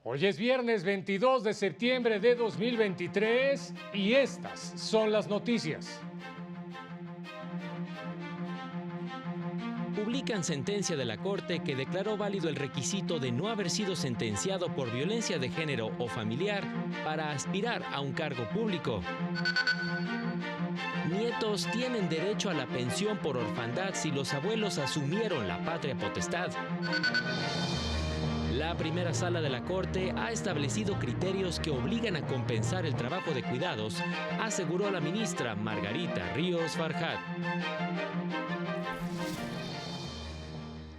Hoy es viernes 22 de septiembre de 2023 y estas son las noticias. Publican sentencia de la Corte que declaró válido el requisito de no haber sido sentenciado por violencia de género o familiar para aspirar a un cargo público. Nietos tienen derecho a la pensión por orfandad si los abuelos asumieron la patria potestad. La primera sala de la Corte ha establecido criterios que obligan a compensar el trabajo de cuidados, aseguró la ministra Margarita Ríos Farjat.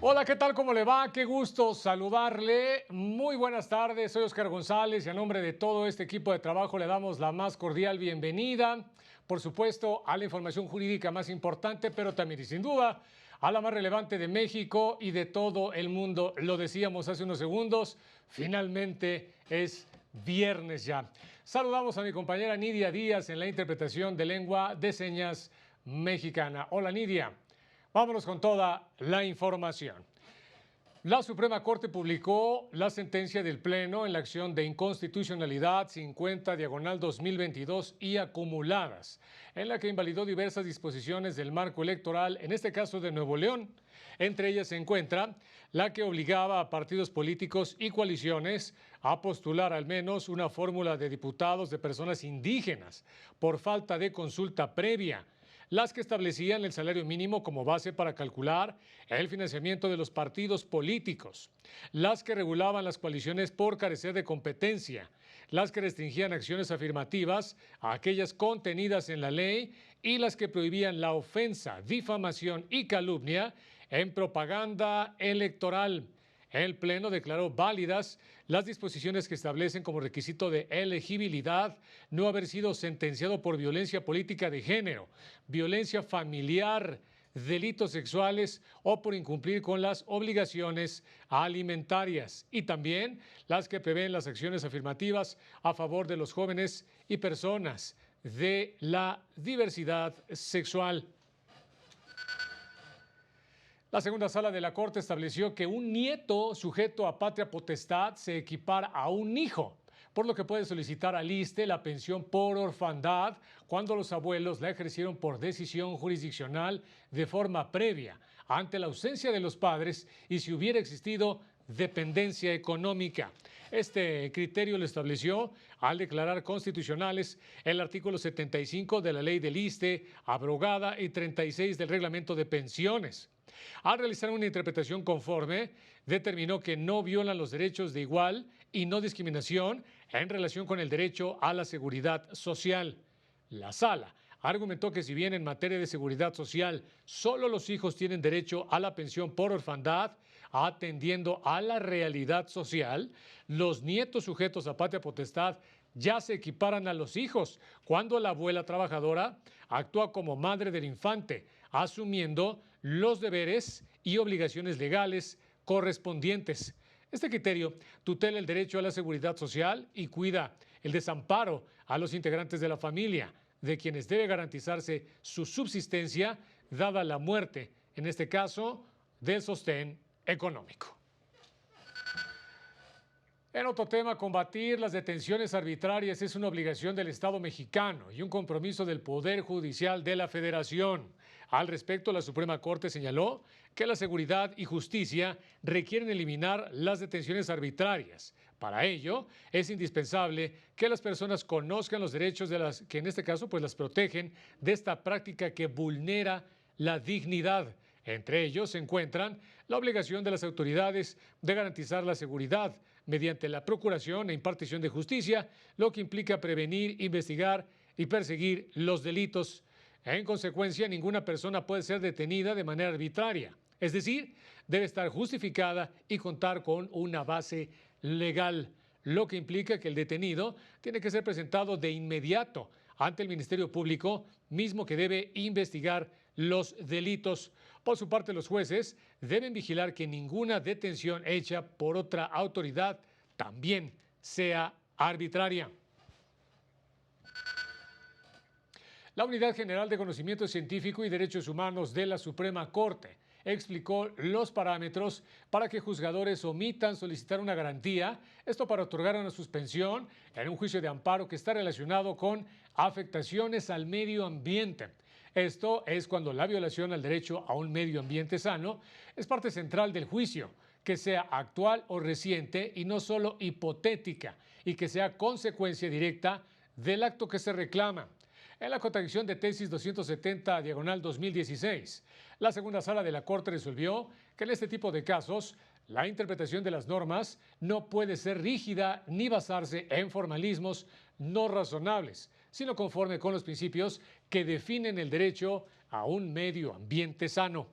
Hola, ¿qué tal? ¿Cómo le va? Qué gusto saludarle. Muy buenas tardes, soy Oscar González y a nombre de todo este equipo de trabajo le damos la más cordial bienvenida, por supuesto, a la información jurídica más importante, pero también y sin duda a la más relevante de México y de todo el mundo. Lo decíamos hace unos segundos, finalmente es viernes ya. Saludamos a mi compañera Nidia Díaz en la interpretación de lengua de señas mexicana. Hola, Nidia. Vámonos con toda la información. La Suprema Corte publicó la sentencia del Pleno en la acción de inconstitucionalidad 50/2022 y acumuladas, en la que invalidó diversas disposiciones del marco electoral, en este caso de Nuevo León. Entre ellas se encuentra la que obligaba a partidos políticos y coaliciones a postular al menos una fórmula de diputados de personas indígenas por falta de consulta previa, las que establecían el salario mínimo como base para calcular el financiamiento de los partidos políticos, las que regulaban las coaliciones por carecer de competencia, las que restringían acciones afirmativas a aquellas contenidas en la ley y las que prohibían la ofensa, difamación y calumnia en propaganda electoral. El Pleno declaró válidas las disposiciones que establecen como requisito de elegibilidad no haber sido sentenciado por violencia política de género, violencia familiar, delitos sexuales o por incumplir con las obligaciones alimentarias, y también las que prevén las acciones afirmativas a favor de los jóvenes y personas de la diversidad sexual. La segunda sala de la Corte estableció que un nieto sujeto a patria potestad se equipara a un hijo, por lo que puede solicitar al ISSSTE la pensión por orfandad cuando los abuelos la ejercieron por decisión jurisdiccional de forma previa, ante la ausencia de los padres y si hubiera existido dependencia económica. Este criterio lo estableció al declarar constitucionales el artículo 75 de la ley del ISSSTE, abrogada, y 36 del reglamento de pensiones. Al realizar una interpretación conforme, determinó que no violan los derechos de igual y no discriminación en relación con el derecho a la seguridad social. La sala argumentó que si bien en materia de seguridad social solo los hijos tienen derecho a la pensión por orfandad, atendiendo a la realidad social, los nietos sujetos a patria potestad ya se equiparan a los hijos cuando la abuela trabajadora actúa como madre del infante, asumiendo los deberes y obligaciones legales correspondientes. Este criterio tutela el derecho a la seguridad social y cuida el desamparo a los integrantes de la familia, de quienes debe garantizarse su subsistencia dada la muerte, en este caso, del sostén económico. En otro tema, combatir las detenciones arbitrarias es una obligación del Estado mexicano y un compromiso del Poder Judicial de la Federación. Al respecto, la Suprema Corte señaló que la seguridad y justicia requieren eliminar las detenciones arbitrarias. Para ello, es indispensable que las personas conozcan los derechos de las que en este caso pues las protegen de esta práctica que vulnera la dignidad. Entre ellos se encuentran la obligación de las autoridades de garantizar la seguridad mediante la procuración e impartición de justicia, lo que implica prevenir, investigar y perseguir los delitos. En consecuencia, ninguna persona puede ser detenida de manera arbitraria, es decir, debe estar justificada y contar con una base legal, lo que implica que el detenido tiene que ser presentado de inmediato ante el Ministerio Público, mismo que debe investigar los delitos. Por su parte, los jueces deben vigilar que ninguna detención hecha por otra autoridad también sea arbitraria. La Unidad General de Conocimiento Científico y Derechos Humanos de la Suprema Corte explicó los parámetros para que juzgadores omitan solicitar una garantía, esto para otorgar una suspensión en un juicio de amparo que está relacionado con afectaciones al medio ambiente. Esto es cuando la violación al derecho a un medio ambiente sano es parte central del juicio, que sea actual o reciente y no solo hipotética, y que sea consecuencia directa del acto que se reclama. En la contradicción de tesis 270/2016, la segunda sala de la Corte resolvió que en este tipo de casos la interpretación de las normas no puede ser rígida ni basarse en formalismos no razonables, sino conforme con los principios que definen el derecho a un medio ambiente sano.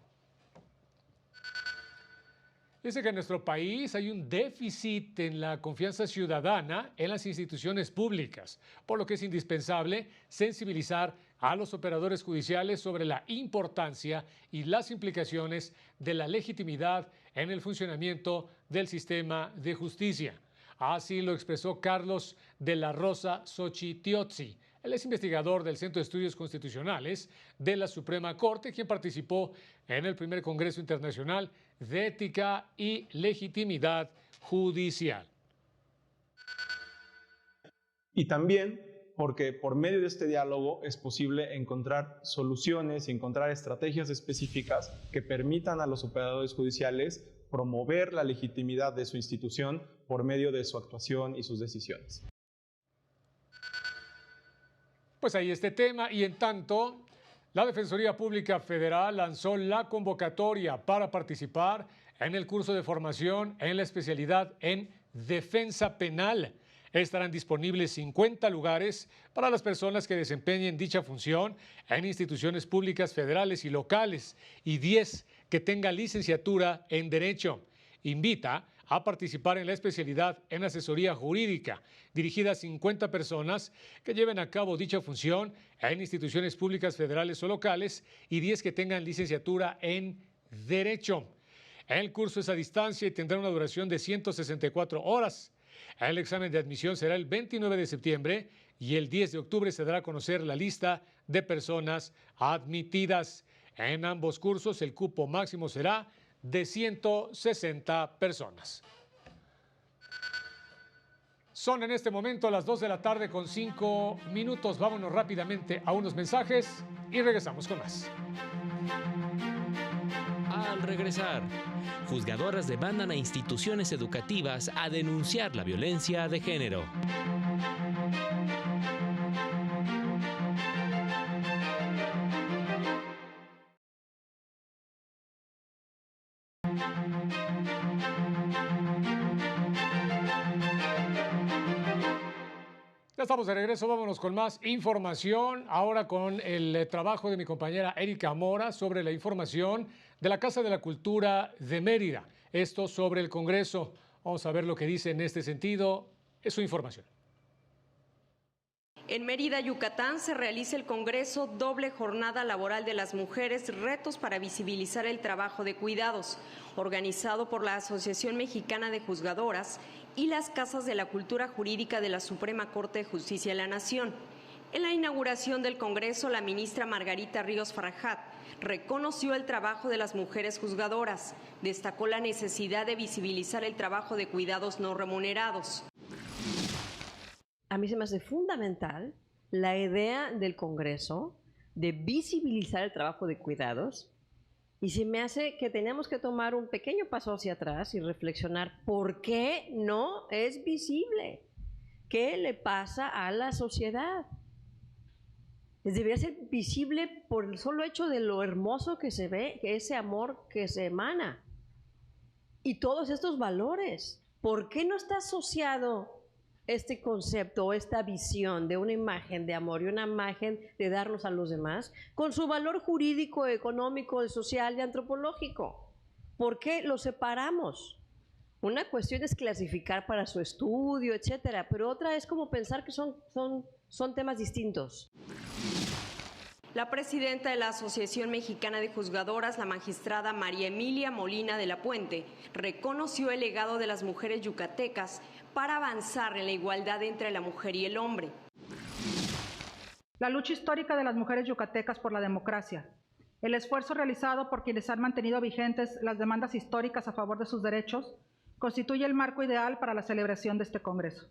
Dice que en nuestro país hay un déficit en la confianza ciudadana en las instituciones públicas, por lo que es indispensable sensibilizar a los operadores judiciales sobre la importancia y las implicaciones de la legitimidad en el funcionamiento del sistema de justicia. Así lo expresó Carlos de la Rosa Xochitiotzi. Él es investigador del Centro de Estudios Constitucionales de la Suprema Corte, quien participó en el primer Congreso Internacional de Ética y Legitimidad Judicial. Y también porque por medio de este diálogo es posible encontrar soluciones y encontrar estrategias específicas que permitan a los operadores judiciales promover la legitimidad de su institución por medio de su actuación y sus decisiones. Pues ahí este tema, y en tanto, la Defensoría Pública Federal lanzó la convocatoria para participar en el curso de formación en la especialidad en defensa penal. Estarán disponibles 50 lugares para las personas que desempeñen dicha función en instituciones públicas federales y locales y 10 que tengan licenciatura en Derecho. Invita a participar en la especialidad en asesoría jurídica, dirigida a 50 personas que lleven a cabo dicha función en instituciones públicas federales o locales y 10 que tengan licenciatura en Derecho. El curso es a distancia y tendrá una duración de 164 horas. El examen de admisión será el 29 de septiembre y el 10 de octubre se dará a conocer la lista de personas admitidas. En ambos cursos el cupo máximo será de 160 personas. Son en este momento las 2 de la tarde con 5 minutos. Vámonos rápidamente a unos mensajes y regresamos con más. Al regresar, juzgadoras demandan a instituciones educativas a denunciar la violencia de género. Ya estamos de regreso, vámonos con más información, ahora con el trabajo de mi compañera Erika Mora sobre la información de la Casa de la Cultura de Mérida. Esto sobre el Congreso. Vamos a ver lo que dice en este sentido. Es su información. En Mérida, Yucatán, se realiza el Congreso Doble Jornada Laboral de las Mujeres, retos para visibilizar el trabajo de cuidados, organizado por la Asociación Mexicana de Juzgadoras y las Casas de la Cultura Jurídica de la Suprema Corte de Justicia de la Nación. En la inauguración del Congreso, la ministra Margarita Ríos Farjat reconoció el trabajo de las mujeres juzgadoras, destacó la necesidad de visibilizar el trabajo de cuidados no remunerados. A mí se me hace fundamental la idea del Congreso de visibilizar el trabajo de cuidados y se me hace que tenemos que tomar un pequeño paso hacia atrás y reflexionar por qué no es visible, qué le pasa a la sociedad. Debería ser visible por el solo hecho de lo hermoso que se ve, que ese amor que se emana y todos estos valores. ¿Por qué no está asociado este concepto o esta visión de una imagen de amor y una imagen de darnos a los demás con su valor jurídico, económico, social y antropológico? ¿Por qué lo separamos? Una cuestión es clasificar para su estudio, etcétera, pero otra es como pensar que son temas distintos. La presidenta de la Asociación Mexicana de Juzgadoras, la magistrada María Emilia Molina de la Puente, reconoció el legado de las mujeres yucatecas para avanzar en la igualdad entre la mujer y el hombre. La lucha histórica de las mujeres yucatecas por la democracia, El esfuerzo realizado por quienes han mantenido vigentes las demandas históricas a favor de sus derechos constituye el marco ideal para la celebración de este Congreso.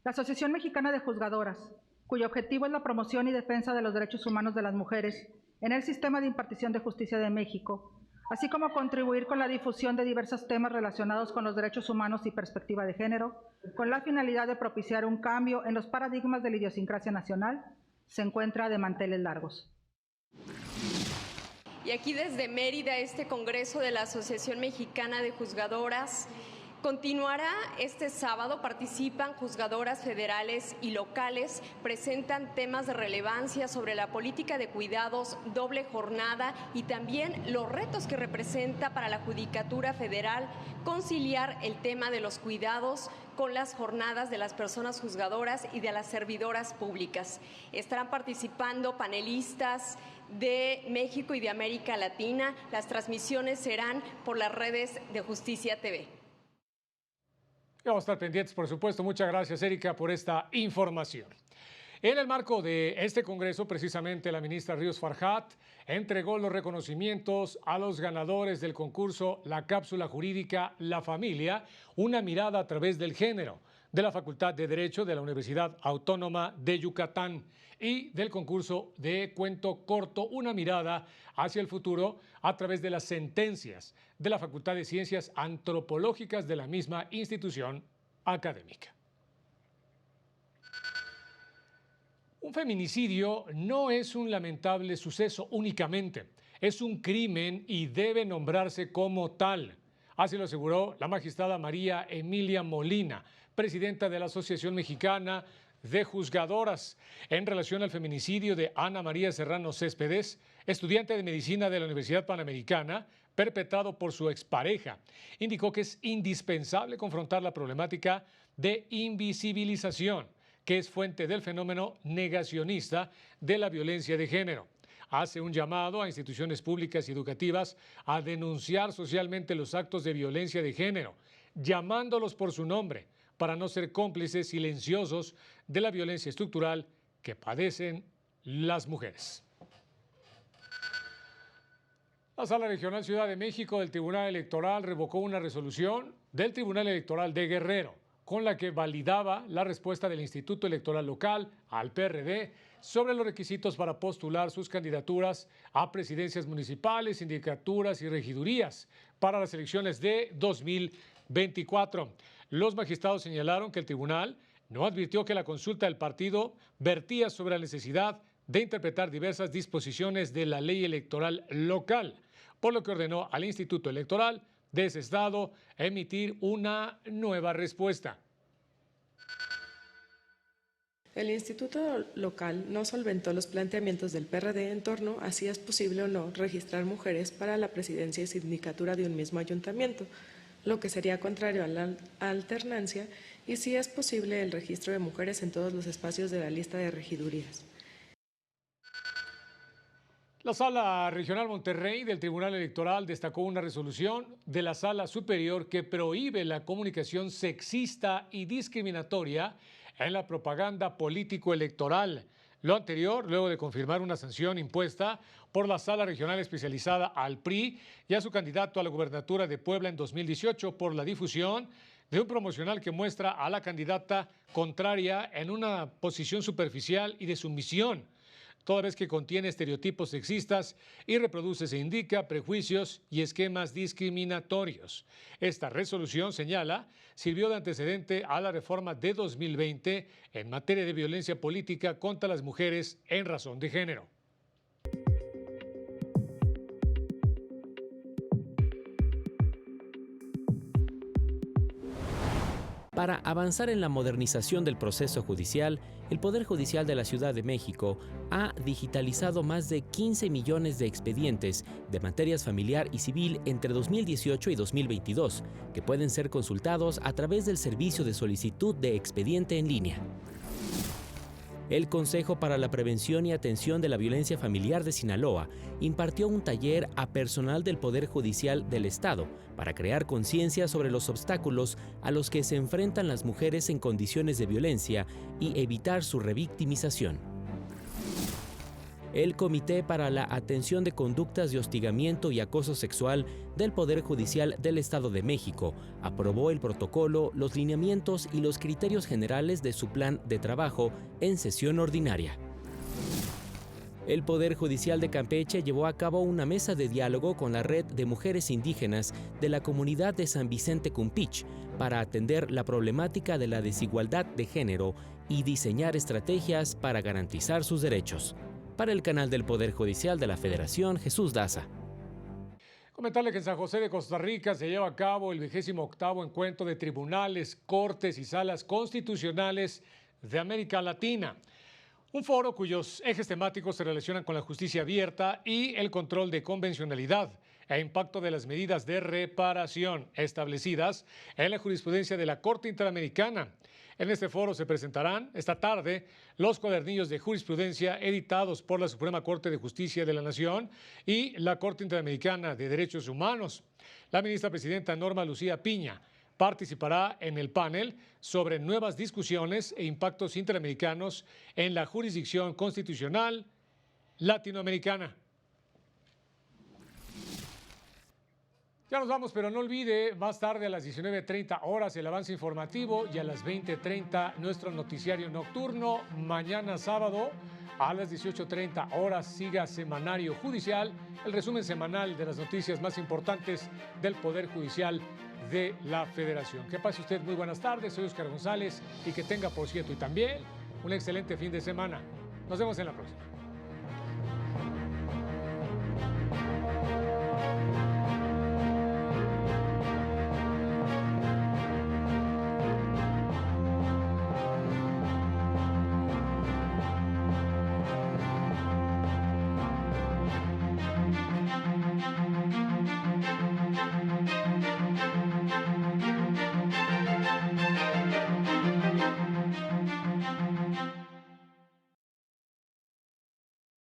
La Asociación Mexicana de Juzgadoras, cuyo objetivo es la promoción y defensa de los derechos humanos de las mujeres en el sistema de impartición de justicia de México, así como contribuir con la difusión de diversos temas relacionados con los derechos humanos y perspectiva de género, con la finalidad de propiciar un cambio en los paradigmas de la idiosincrasia nacional, se encuentra de manteles largos. Y aquí desde Mérida, este Congreso de la Asociación Mexicana de Juzgadoras continuará este sábado. Participan juzgadoras federales y locales, presentan temas de relevancia sobre la política de cuidados, doble jornada y también los retos que representa para la Judicatura Federal conciliar el tema de los cuidados con las jornadas de las personas juzgadoras y de las servidoras públicas. Estarán participando panelistas de México y de América Latina. Las transmisiones serán por las redes de Justicia TV. Vamos a estar pendientes, por supuesto. Muchas gracias, Erika, por esta información. En el marco de este Congreso, precisamente, la ministra Ríos Farjat entregó los reconocimientos a los ganadores del concurso La Cápsula Jurídica La Familia, una mirada a través del género, de la Facultad de Derecho de la Universidad Autónoma de Yucatán, y del concurso de cuento corto, una mirada hacia el futuro a través de las sentencias de la Facultad de Ciencias Antropológicas de la misma institución académica. Un feminicidio no es un lamentable suceso únicamente, es un crimen y debe nombrarse como tal. Así lo aseguró la magistrada María Emilia Molina, presidenta de la Asociación Mexicana de Juzgadoras, en relación al feminicidio de Ana María Serrano Céspedes, estudiante de medicina de la Universidad Panamericana, perpetrado por su expareja. Indicó que es indispensable confrontar la problemática de invisibilización, que es fuente del fenómeno negacionista de la violencia de género. Hace un llamado a instituciones públicas y educativas a denunciar socialmente los actos de violencia de género, llamándolos por su nombre, para no ser cómplices silenciosos de la violencia estructural que padecen las mujeres. La Sala Regional Ciudad de México del Tribunal Electoral revocó una resolución del Tribunal Electoral de Guerrero, con la que validaba la respuesta del Instituto Electoral Local al PRD sobre los requisitos para postular sus candidaturas a presidencias municipales, sindicaturas y regidurías para las elecciones de 2024. Los magistrados señalaron que el tribunal no advirtió que la consulta del partido vertía sobre la necesidad de interpretar diversas disposiciones de la ley electoral local, por lo que ordenó al Instituto Electoral de ese estado emitir una nueva respuesta. El Instituto Local no solventó los planteamientos del PRD en torno a si es posible o no registrar mujeres para la presidencia y sindicatura de un mismo ayuntamiento, lo que sería contrario a la alternancia, y si es posible el registro de mujeres en todos los espacios de la lista de regidurías. La Sala Regional Monterrey del Tribunal Electoral destacó una resolución de la Sala Superior que prohíbe la comunicación sexista y discriminatoria en la propaganda político-electoral. Lo anterior, luego de confirmar una sanción impuesta por la Sala Regional Especializada al PRI y a su candidato a la gubernatura de Puebla en 2018 por la difusión de un promocional que muestra a la candidata contraria en una posición superficial y de sumisión, toda vez que contiene estereotipos sexistas y reproduce, se indica, prejuicios y esquemas discriminatorios. Esta resolución, señala, sirvió de antecedente a la reforma de 2020 en materia de violencia política contra las mujeres en razón de género. Para avanzar en la modernización del proceso judicial, el Poder Judicial de la Ciudad de México ha digitalizado más de 15 millones de expedientes de materias familiar y civil entre 2018 y 2022, que pueden ser consultados a través del servicio de solicitud de expediente en línea. El Consejo para la Prevención y Atención de la Violencia Familiar de Sinaloa impartió un taller a personal del Poder Judicial del Estado para crear conciencia sobre los obstáculos a los que se enfrentan las mujeres en condiciones de violencia y evitar su revictimización. el Comité para la Atención de Conductas de Hostigamiento y Acoso Sexual del Poder Judicial del Estado de México aprobó el protocolo, los lineamientos y los criterios generales de su plan de trabajo en sesión ordinaria. El Poder Judicial de Campeche llevó a cabo una mesa de diálogo con la Red de Mujeres Indígenas de la comunidad de San Vicente Cumpich para atender la problemática de la desigualdad de género y diseñar estrategias para garantizar sus derechos. Para el canal del Poder Judicial de la Federación, Jesús Daza. Comentarle que en San José de Costa Rica se lleva a cabo el 28º encuentro de tribunales, cortes y salas constitucionales de América Latina. Un foro cuyos ejes temáticos se relacionan con la justicia abierta y el control de convencionalidad e impacto de las medidas de reparación establecidas en la jurisprudencia de la Corte Interamericana. En este foro se presentarán esta tarde los cuadernillos de jurisprudencia editados por la Suprema Corte de Justicia de la Nación y la Corte Interamericana de Derechos Humanos. La ministra presidenta Norma Lucía Piña participará en el panel sobre nuevas discusiones e impactos interamericanos en la jurisdicción constitucional latinoamericana. Ya nos vamos, pero no olvide, más tarde a las 19:30 horas el avance informativo y a las 20:30 nuestro noticiario nocturno. Mañana sábado a las 18:30 horas siga Semanario Judicial, el resumen semanal de las noticias más importantes del Poder Judicial de la Federación. Que pase usted muy buenas tardes, soy Oscar González y que tenga, por cierto, y también un excelente fin de semana. Nos vemos en la próxima.